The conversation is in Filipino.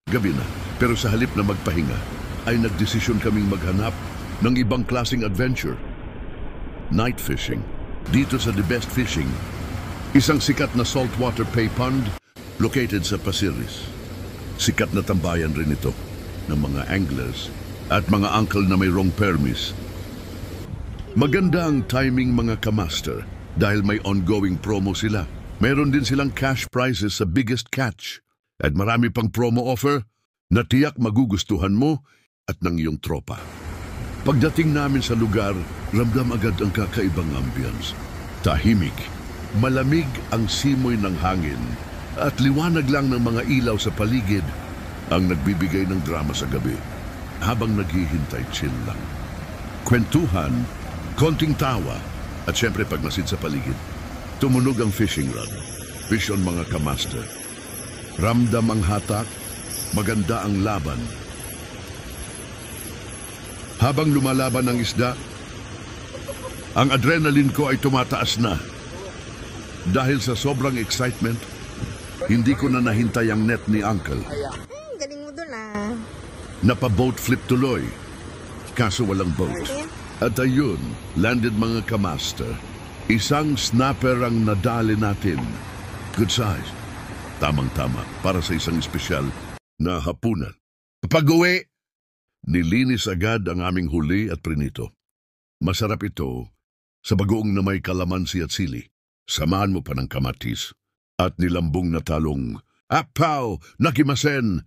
Gabi na, pero sa halip na magpahinga, ay nagdesisyon kaming maghanap ng ibang klaseng adventure. Night fishing. Dito sa The Best Fishing, isang sikat na saltwater pay pond located sa Pasiris. Sikat na tambayan rin ito ng mga anglers at mga uncle na mayroong permis. Maganda ang timing mga kamaster dahil may ongoing promo sila. Mayroon din silang cash prizes sa biggest catch at marami pang promo offer na tiyak magugustuhan mo at ng iyong tropa. Pagdating namin sa lugar, ramdam agad ang kakaibang ambience. Tahimik, malamig ang simoy ng hangin at liwanag lang ng mga ilaw sa paligid ang nagbibigay ng drama sa gabi. Habang naghihintay, chill lang. Kwentuhan, konting tawa at syempre pagmasid sa paligid. Tumunog ang fishing rod. Fish on mga kamaster. Ramdam ang hatak, maganda ang laban. Habang lumalaban ang isda, ang adrenaline ko ay tumataas na. Dahil sa sobrang excitement, hindi ko na nahintay ang net ni Uncle. Galing mo dun ah. Napa-boat flip tuloy, kaso walang boat. At ayun, landed mga kamaster. Isang snapper ang nadali natin. Good size. Tamang-tama para sa isang espesyal na hapunan. Pag-uwi, nilinis agad ang aming huli at prinito. Masarap ito sa bagoong na may kalamansi at sili. Samahan mo pa ng kamatis at nilambong na talong. Apaw! Nakimasen!